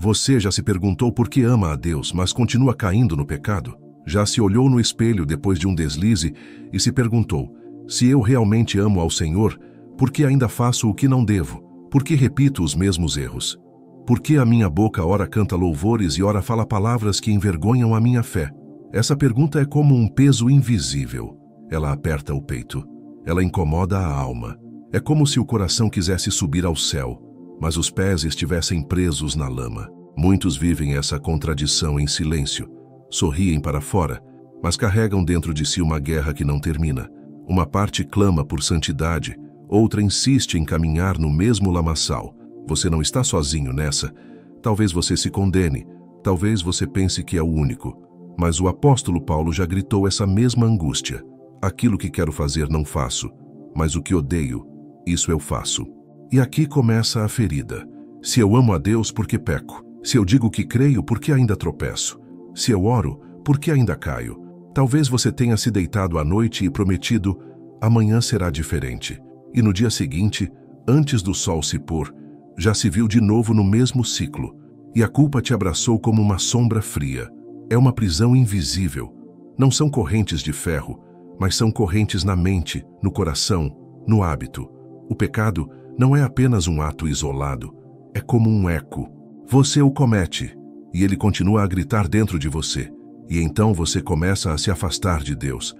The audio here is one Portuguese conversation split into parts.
Você já se perguntou por que ama a Deus, mas continua caindo no pecado? Já se olhou no espelho depois de um deslize e se perguntou: se eu realmente amo ao Senhor, por que ainda faço o que não devo? Por que repito os mesmos erros? Por que a minha boca ora canta louvores e ora fala palavras que envergonham a minha fé? Essa pergunta é como um peso invisível. Ela aperta o peito. Ela incomoda a alma. É como se o coração quisesse subir ao céu, mas os pés estivessem presos na lama. Muitos vivem essa contradição em silêncio. Sorriem para fora, mas carregam dentro de si uma guerra que não termina. Uma parte clama por santidade, outra insiste em caminhar no mesmo lamaçal. Você não está sozinho nessa. Talvez você se condene, talvez você pense que é o único. Mas o apóstolo Paulo já gritou essa mesma angústia. Aquilo que quero fazer não faço, mas o que odeio, isso eu faço. E aqui começa a ferida. Se eu amo a Deus, por que peco? Se eu digo que creio, por que ainda tropeço? Se eu oro, por que ainda caio? Talvez você tenha se deitado à noite e prometido: amanhã será diferente. E no dia seguinte, antes do sol se pôr, já se viu de novo no mesmo ciclo. E a culpa te abraçou como uma sombra fria. É uma prisão invisível. Não são correntes de ferro, mas são correntes na mente, no coração, no hábito. O pecado não é apenas um ato isolado, é como um eco. Você o comete, e ele continua a gritar dentro de você. E então você começa a se afastar de Deus.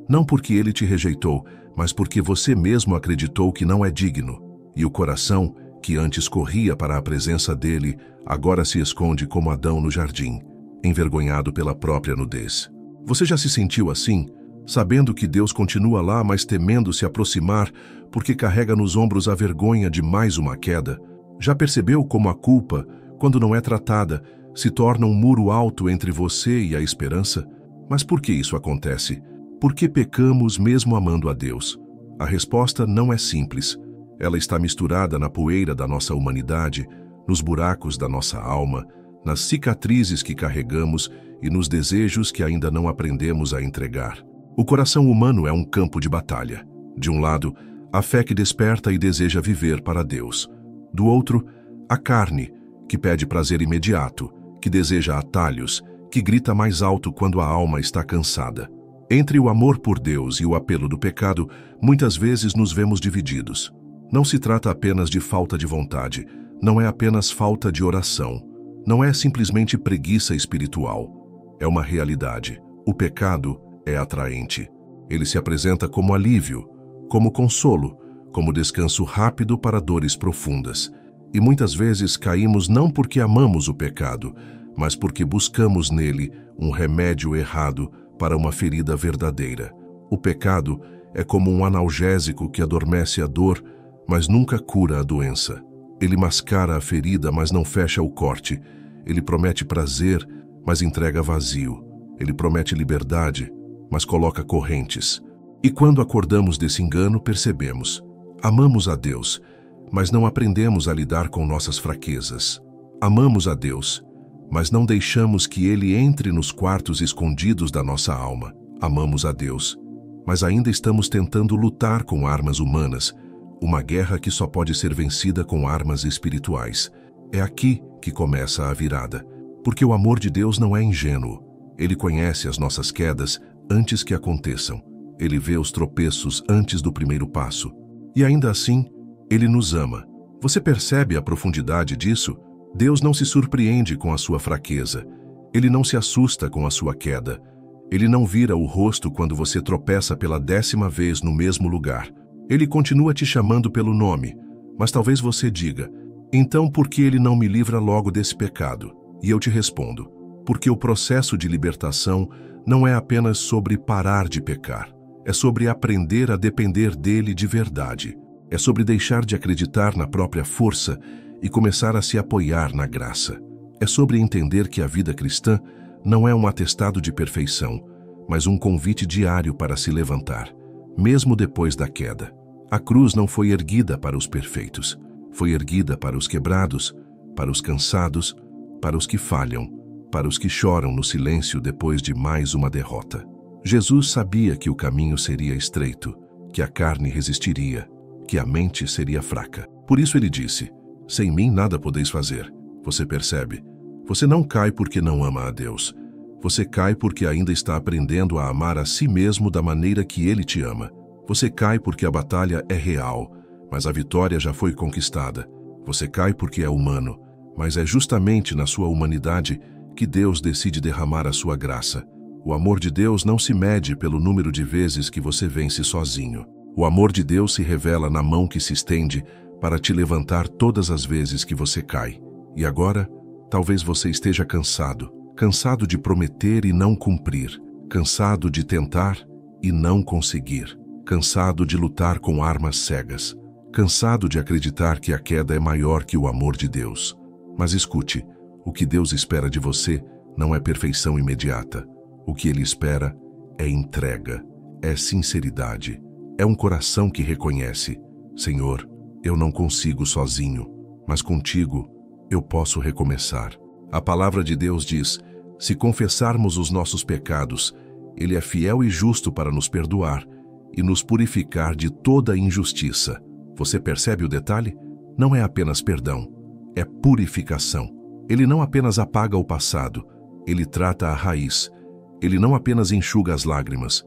Não porque ele te rejeitou, mas porque você mesmo acreditou que não é digno. E o coração, que antes corria para a presença dele, agora se esconde como Adão no jardim, envergonhado pela própria nudez. Você já se sentiu assim? Sabendo que Deus continua lá, mas temendo se aproximar, porque carrega nos ombros a vergonha de mais uma queda? Já percebeu como a culpa, quando não é tratada, se torna um muro alto entre você e a esperança? Mas por que isso acontece? Por que pecamos mesmo amando a Deus? A resposta não é simples. Ela está misturada na poeira da nossa humanidade, nos buracos da nossa alma, nas cicatrizes que carregamos e nos desejos que ainda não aprendemos a entregar. O coração humano é um campo de batalha. De um lado, a fé que desperta e deseja viver para Deus. Do outro, a carne, que pede prazer imediato, que deseja atalhos, que grita mais alto quando a alma está cansada. Entre o amor por Deus e o apelo do pecado, muitas vezes nos vemos divididos. Não se trata apenas de falta de vontade, não é apenas falta de oração, não é simplesmente preguiça espiritual. É uma realidade. O pecado é atraente. Ele se apresenta como alívio, como consolo, como descanso rápido para dores profundas. E muitas vezes caímos não porque amamos o pecado, mas porque buscamos nele um remédio errado para uma ferida verdadeira. O pecado é como um analgésico que adormece a dor, mas nunca cura a doença. Ele mascara a ferida, mas não fecha o corte. Ele promete prazer, mas entrega vazio. Ele promete liberdade, mas coloca correntes. E quando acordamos desse engano, percebemos: amamos a Deus, mas não aprendemos a lidar com nossas fraquezas. Amamos a Deus, mas não deixamos que Ele entre nos quartos escondidos da nossa alma. Amamos a Deus, mas ainda estamos tentando lutar com armas humanas, uma guerra que só pode ser vencida com armas espirituais. É aqui que começa a virada, porque o amor de Deus não é ingênuo. Ele conhece as nossas quedas antes que aconteçam. Ele vê os tropeços antes do primeiro passo. E ainda assim, Ele nos ama. Você percebe a profundidade disso? Deus não se surpreende com a sua fraqueza. Ele não se assusta com a sua queda. Ele não vira o rosto quando você tropeça pela 10ª vez no mesmo lugar. Ele continua te chamando pelo nome, mas talvez você diga: então por que Ele não me livra logo desse pecado? E eu te respondo: porque o processo de libertação não é apenas sobre parar de pecar. É sobre aprender a depender dele de verdade. É sobre deixar de acreditar na própria força e começar a se apoiar na graça. É sobre entender que a vida cristã não é um atestado de perfeição, mas um convite diário para se levantar, mesmo depois da queda. A cruz não foi erguida para os perfeitos, foi erguida para os quebrados, para os cansados, para os que falham, para os que choram no silêncio depois de mais uma derrota. Jesus sabia que o caminho seria estreito, que a carne resistiria, que a mente seria fraca. Por isso ele disse: sem mim nada podeis fazer. Você percebe? Você não cai porque não ama a Deus. Você cai porque ainda está aprendendo a amar a si mesmo da maneira que Ele te ama. Você cai porque a batalha é real, mas a vitória já foi conquistada. Você cai porque é humano, mas é justamente na sua humanidade que Deus decide derramar a sua graça. O amor de Deus não se mede pelo número de vezes que você vence sozinho. O amor de Deus se revela na mão que se estende para te levantar todas as vezes que você cai. E agora, talvez você esteja cansado de prometer e não cumprir, cansado de tentar e não conseguir, cansado de lutar com armas cegas, cansado de acreditar que a queda é maior que o amor de Deus. Mas escute, o que Deus espera de você não é perfeição imediata. O que Ele espera é entrega, é sinceridade, é um coração que reconhece: Senhor, eu não consigo sozinho, mas contigo eu posso recomeçar. A palavra de Deus diz: se confessarmos os nossos pecados, Ele é fiel e justo para nos perdoar e nos purificar de toda injustiça. Você percebe o detalhe? Não é apenas perdão, é purificação. Ele não apenas apaga o passado, Ele trata a raiz. Ele não apenas enxuga as lágrimas,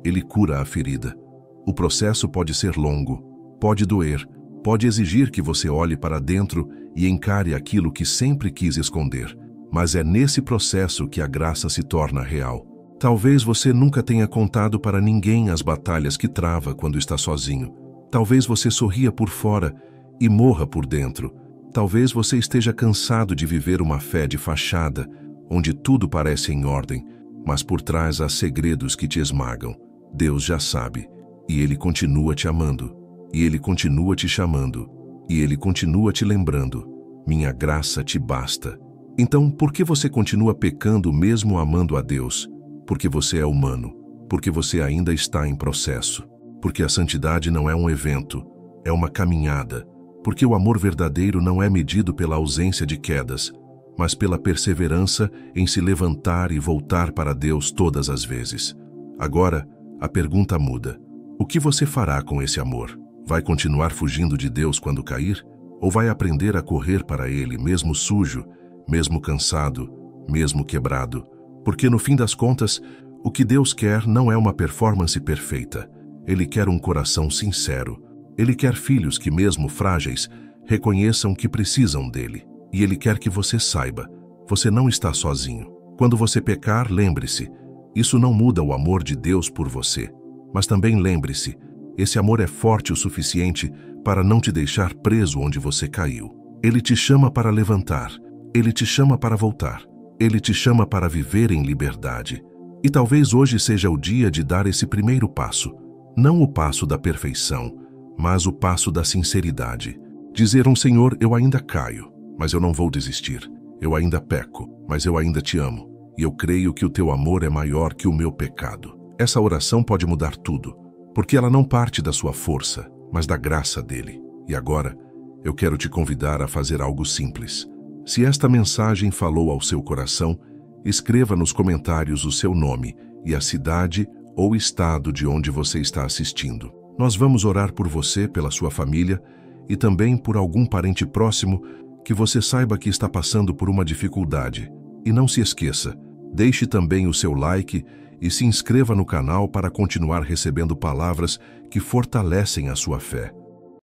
Ele cura a ferida. O processo pode ser longo, pode doer, pode exigir que você olhe para dentro e encare aquilo que sempre quis esconder. Mas é nesse processo que a graça se torna real. Talvez você nunca tenha contado para ninguém as batalhas que trava quando está sozinho. Talvez você sorria por fora e morra por dentro. Talvez você esteja cansado de viver uma fé de fachada, onde tudo parece em ordem, mas por trás há segredos que te esmagam. Deus já sabe, e Ele continua te amando, e Ele continua te chamando, e Ele continua te lembrando: minha graça te basta. Então, por que você continua pecando mesmo amando a Deus? Porque você é humano, porque você ainda está em processo, porque a santidade não é um evento, é uma caminhada, porque o amor verdadeiro não é medido pela ausência de quedas, mas pela perseverança em se levantar e voltar para Deus todas as vezes. Agora, a pergunta muda: o que você fará com esse amor? Vai continuar fugindo de Deus quando cair? Ou vai aprender a correr para Ele, mesmo sujo, mesmo cansado, mesmo quebrado? Porque no fim das contas, o que Deus quer não é uma performance perfeita. Ele quer um coração sincero. Ele quer filhos que, mesmo frágeis, reconheçam que precisam dele. E Ele quer que você saiba: você não está sozinho. Quando você pecar, lembre-se, isso não muda o amor de Deus por você. Mas também lembre-se, esse amor é forte o suficiente para não te deixar preso onde você caiu. Ele te chama para levantar. Ele te chama para voltar. Ele te chama para viver em liberdade. E talvez hoje seja o dia de dar esse primeiro passo. Não o passo da perfeição, mas o passo da sinceridade. Dizer: Senhor, eu ainda caio, mas eu não vou desistir. Eu ainda peco, mas eu ainda te amo. E eu creio que o teu amor é maior que o meu pecado. Essa oração pode mudar tudo, porque ela não parte da sua força, mas da graça dele. E agora, eu quero te convidar a fazer algo simples. Se esta mensagem falou ao seu coração, escreva nos comentários o seu nome e a cidade ou estado de onde você está assistindo. Nós vamos orar por você, pela sua família e também por algum parente próximo que você saiba que está passando por uma dificuldade. E não se esqueça, deixe também o seu like e se inscreva no canal para continuar recebendo palavras que fortalecem a sua fé.